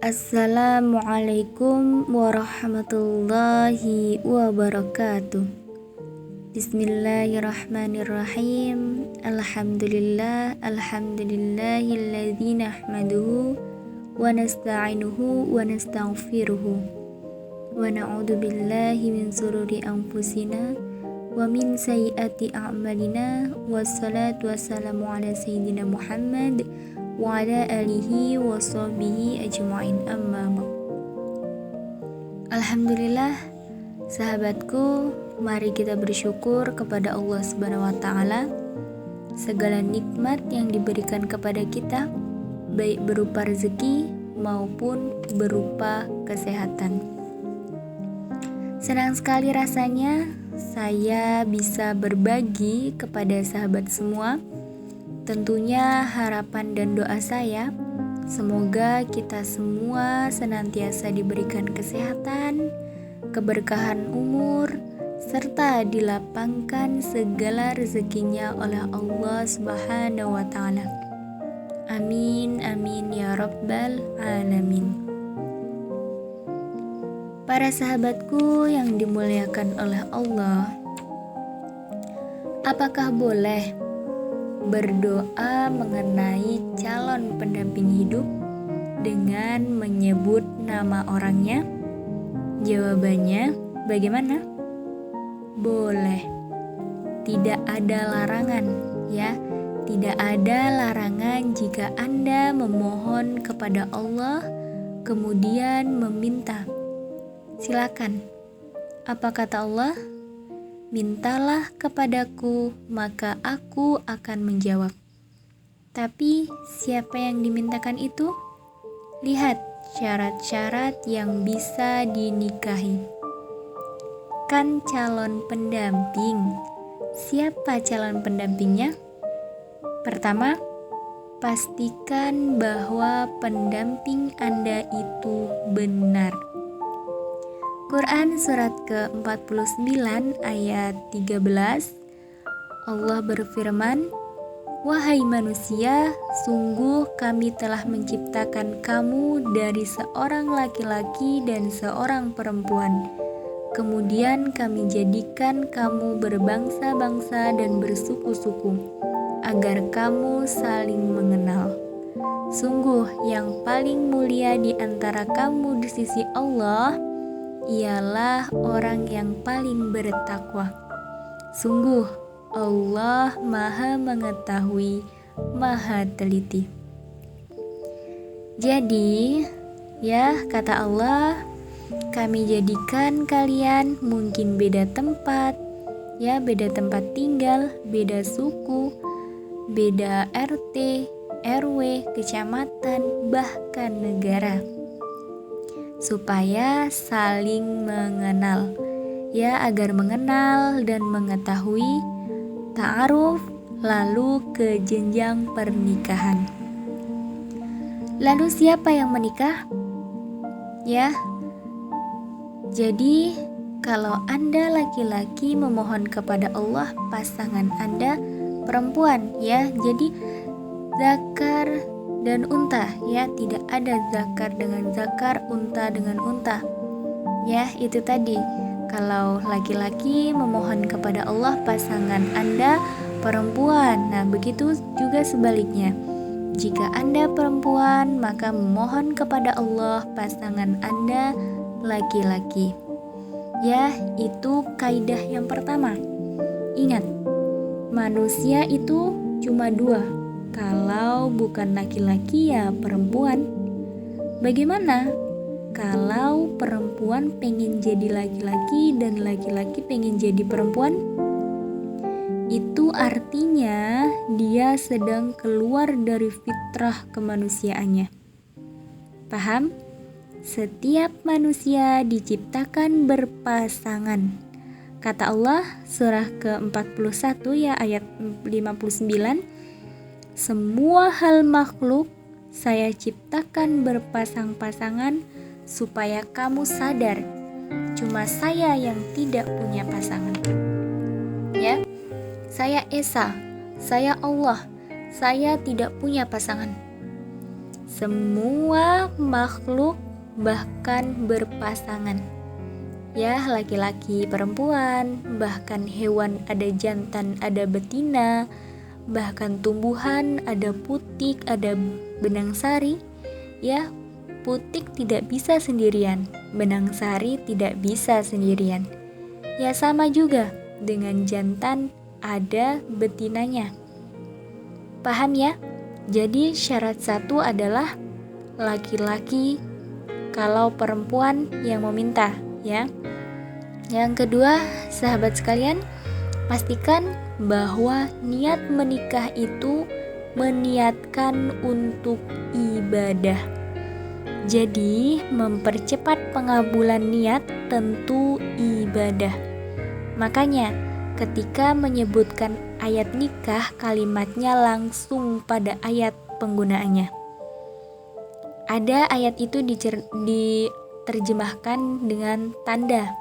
Assalamualaikum warahmatullahi wabarakatuh. Bismillahirrahmanirrahim. Alhamdulillahilladzi nahmaduhu wa nasta'inuhu wa nastaghfiruhu wa na'udzu billahi min shururi anfusina wa min sayyiati a'malina. Wassalatu wassalamu ala sayyidina Muhammad wa ala alihi wa sahbihi ajma'in, amma ba'd. Alhamdulillah, sahabatku, mari kita bersyukur kepada Allah Subhanahu wa taala segala nikmat yang diberikan kepada kita, baik berupa rezeki maupun berupa kesehatan. Senang sekali rasanya saya bisa berbagi kepada sahabat semua. Tentunya harapan dan doa saya, semoga kita semua senantiasa diberikan kesehatan, keberkahan umur, serta dilapangkan segala rezekinya oleh Allah Subhanahu wa taala. Amin amin ya rabbal alamin. Para sahabatku yang dimuliakan oleh Allah, apakah boleh berdoa mengenai calon pendamping hidup dengan menyebut nama orangnya? Jawabannya bagaimana? Boleh. Tidak ada larangan, ya. Tidak ada larangan jika Anda memohon kepada Allah kemudian meminta. Silakan. Apa kata Allah? Mintalah kepadaku, maka aku akan menjawab. Tapi siapa yang dimintakan itu? Lihat syarat-syarat yang bisa dinikahi. Kan calon pendamping. Siapa calon pendampingnya? Pertama, pastikan bahwa pendamping Anda itu benar. Quran surat ke-49 ayat 13, Allah berfirman, "Wahai manusia, sungguh kami telah menciptakan kamu dari seorang laki-laki dan seorang perempuan. Kemudian kami jadikan kamu berbangsa-bangsa dan bersuku-suku, agar kamu saling mengenal. Sungguh yang paling mulia di antara kamu di sisi Allah ialah orang yang paling bertakwa. Sungguh Allah Maha Mengetahui, Maha Teliti." Jadi, ya, kata Allah, kami jadikan kalian mungkin beda tempat, ya, beda tempat tinggal, beda suku, beda RT, RW, kecamatan, bahkan negara, supaya saling mengenal, ya, agar mengenal dan mengetahui, ta'aruf, lalu ke jenjang pernikahan. Lalu siapa yang menikah? Ya, jadi kalau Anda laki-laki memohon kepada Allah, pasangan Anda perempuan, ya, jadi zakar dan unta, ya, tidak ada zakar dengan zakar, unta dengan unta, ya, itu tadi. Kalau laki-laki memohon kepada Allah, pasangan Anda perempuan. Nah, begitu juga sebaliknya. Jika Anda perempuan, maka memohon kepada Allah, pasangan Anda laki-laki. Ya, itu kaidah yang pertama. Ingat, manusia itu cuma dua. Kalau bukan laki-laki, ya perempuan. Bagaimana kalau perempuan pengen jadi laki-laki dan laki-laki pengen jadi perempuan? Itu artinya dia sedang keluar dari fitrah kemanusiaannya. Paham? Setiap manusia diciptakan berpasangan. Kata Allah surah ke-41 ya ayat 59, semua hal makhluk saya ciptakan berpasang-pasangan supaya kamu sadar cuma saya yang tidak punya pasangan. Ya, saya Esa, saya Allah, saya tidak punya pasangan. semua makhluk bahkan berpasangan. Ya, laki-laki, perempuan, bahkan hewan ada jantan, ada betina, bahkan tumbuhan ada putik, ada benang sari. Ya, putik tidak bisa sendirian, benang sari tidak bisa sendirian. Ya, sama juga dengan jantan ada betinanya. Paham ya? Jadi syarat satu adalah laki-laki kalau perempuan yang meminta, ya. Yang kedua, sahabat sekalian, pastikan bahwa niat menikah itu meniatkan untuk ibadah. Jadi, mempercepat pengabulan niat tentu ibadah. Makanya, ketika menyebutkan ayat nikah, kalimatnya langsung pada ayat penggunaannya. Ada ayat itu diterjemahkan dengan tanda.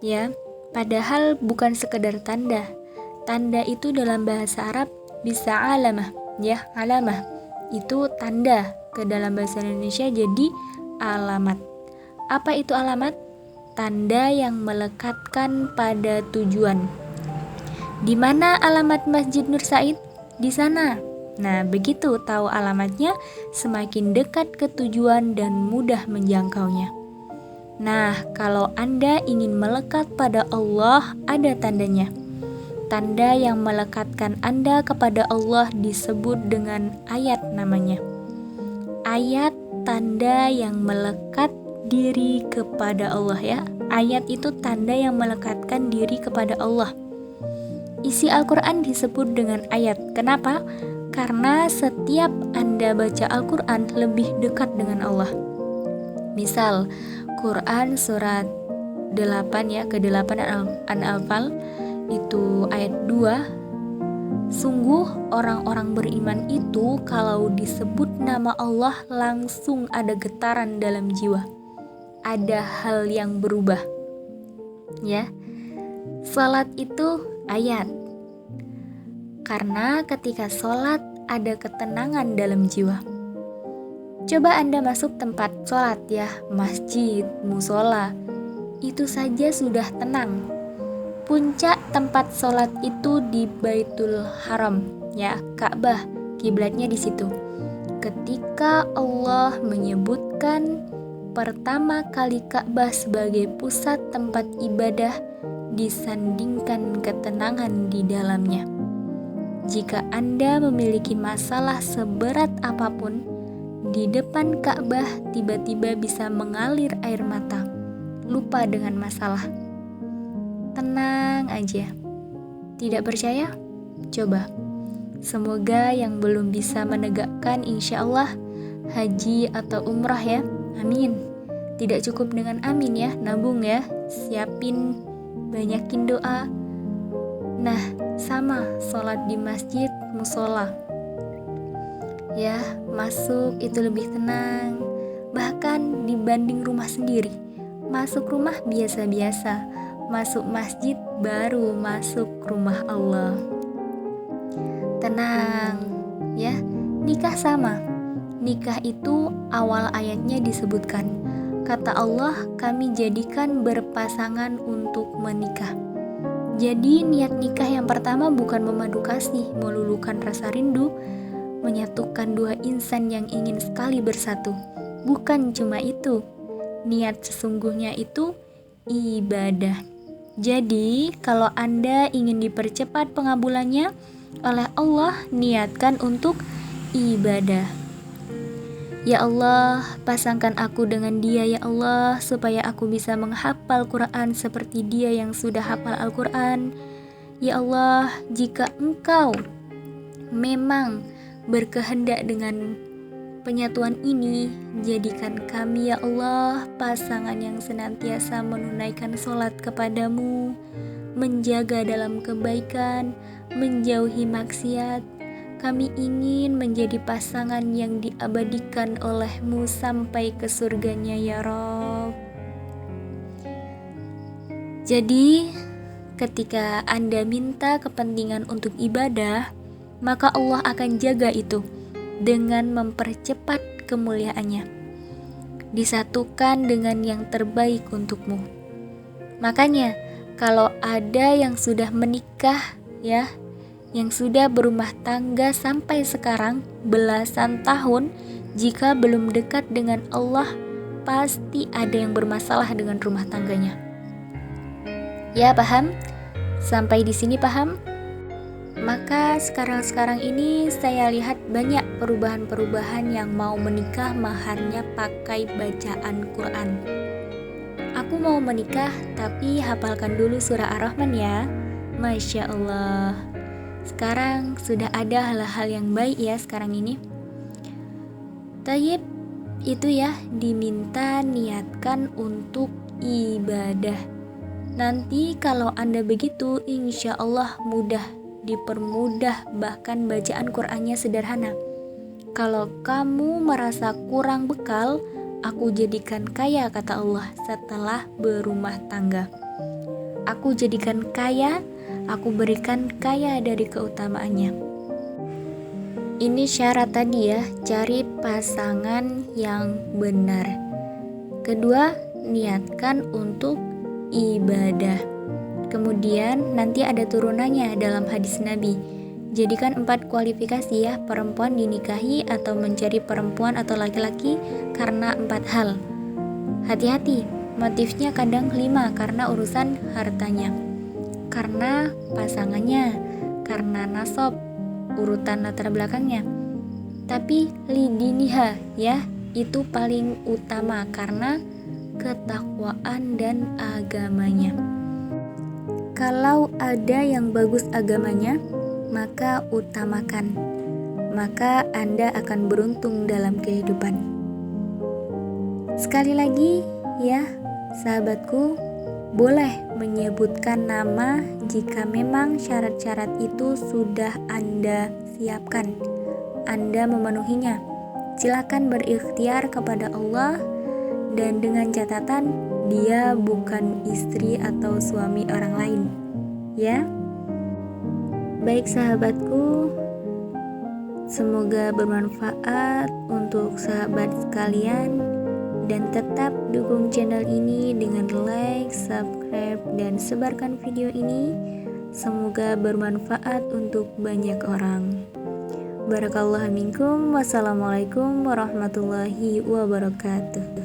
Ya, padahal bukan sekedar tanda. Tanda itu dalam bahasa Arab bisa alamah, ya, alamah. Itu tanda, ke dalam bahasa Indonesia jadi alamat. Apa itu alamat? Tanda yang melekatkan pada tujuan. Di mana alamat Masjid Nur Said? Di sana. Nah, begitu tahu alamatnya, semakin dekat ke tujuan dan mudah menjangkaunya. Nah, kalau Anda ingin melekat pada Allah, ada tandanya. Tanda yang melekatkan Anda kepada Allah disebut dengan ayat namanya. Ayat tanda yang melekat diri kepada Allah, ya. Ayat itu tanda yang melekatkan diri kepada Allah. Isi Al-Quran disebut dengan ayat. Kenapa? Karena setiap Anda baca Al-Quran lebih dekat dengan Allah. Misal, Quran surat 8 ya, ke-8 An-Anfal itu ayat 2. Sungguh orang-orang beriman itu kalau disebut nama Allah langsung ada getaran dalam jiwa. Ada hal yang berubah. Ya. Salat itu ayat. Karena ketika salat ada ketenangan dalam jiwa. Coba Anda masuk tempat sholat ya, masjid, musola, itu saja sudah tenang. Puncak tempat sholat itu di Baitul Haram, ya, Ka'bah, kiblatnya di situ. Ketika Allah menyebutkan pertama kali Ka'bah sebagai pusat tempat ibadah, disandingkan ketenangan di dalamnya. Jika Anda memiliki masalah seberat apapun, di depan Ka'bah tiba-tiba bisa mengalir air mata. Lupa dengan masalah. Tenang aja. Tidak percaya? Coba. Semoga yang belum bisa menegakkan insya Allah haji atau umrah ya. Amin. Tidak cukup dengan amin ya, nabung ya. Siapin, banyakin doa. Nah, sama sholat di masjid, musola. Ya, masuk itu lebih tenang. Bahkan dibanding rumah sendiri. Masuk rumah biasa-biasa. Masuk masjid baru masuk rumah Allah. Tenang, ya. Nikah sama. Nikah itu awal ayatnya disebutkan. Kata Allah, kami jadikan berpasangan untuk menikah. Jadi niat nikah yang pertama bukan memadu kasih, meluluhkan rasa rindu, menyatukan dua insan yang ingin sekali bersatu. Bukan cuma itu. Niat sesungguhnya itu ibadah. Jadi, kalau Anda ingin dipercepat pengabulannya oleh Allah, niatkan untuk ibadah. Ya Allah, pasangkan aku dengan dia ya Allah, supaya aku bisa menghafal Quran seperti dia yang sudah hafal Al-Quran. Ya Allah, jika Engkau memang berkehendak dengan penyatuan ini, jadikan kami ya Allah pasangan yang senantiasa menunaikan sholat kepadamu, menjaga dalam kebaikan, menjauhi maksiat. Kami ingin menjadi pasangan yang diabadikan oleh-Mu sampai ke surganya ya Rabb. Jadi, ketika Anda minta kepentingan untuk ibadah, maka Allah akan jaga itu. dengan mempercepat kemuliaannya, disatukan dengan yang terbaik untukmu. Makanya kalau ada yang sudah menikah ya, yang sudah berumah tangga sampai sekarang belasan tahun, jika belum dekat dengan Allah, pasti ada yang bermasalah dengan rumah tangganya. Ya, paham? Sampai di sini paham? Maka sekarang ini saya lihat banyak perubahan-perubahan yang mau menikah maharnya pakai bacaan Quran. Aku mau menikah tapi hafalkan dulu surah Ar-Rahman ya. Masya Allah. Sekarang sudah ada hal-hal yang baik ya sekarang ini. Tayyib, itu ya diminta niatkan untuk ibadah. Nanti kalau Anda begitu, insya Allah mudah dipermudah, bahkan bacaan Qur'annya sederhana. Kalau kamu merasa kurang bekal, aku jadikan kaya, kata Allah, setelah berumah tangga. Aku jadikan kaya, aku berikan kaya dari keutamaannya. Ini syarat tadi ya, cari pasangan yang benar. Kedua, niatkan untuk ibadah. Kemudian nanti ada turunannya dalam hadis Nabi. Jadikan 4 kualifikasi ya, perempuan dinikahi atau mencari perempuan atau laki-laki karena 4 hal. Hati-hati, motifnya kadang 5 karena urusan hartanya, karena pasangannya, karena nasab, urutan latar belakangnya. Tapi lidiniha ya, itu paling utama karena ketakwaan dan agamanya. Kalau ada yang bagus agamanya, maka utamakan. Maka Anda akan beruntung dalam kehidupan. Sekali lagi ya, sahabatku, boleh menyebutkan nama jika memang syarat-syarat itu sudah Anda siapkan, Anda memenuhinya. Silakan berikhtiar kepada Allah, dan dengan catatan dia bukan istri atau suami orang lain ya. Baik sahabatku, semoga bermanfaat untuk sahabat sekalian, dan tetap dukung channel ini dengan like, subscribe, dan sebarkan video ini. Semoga bermanfaat untuk banyak orang. Barakallahu minkum. Wassalamualaikum warahmatullahi wabarakatuh.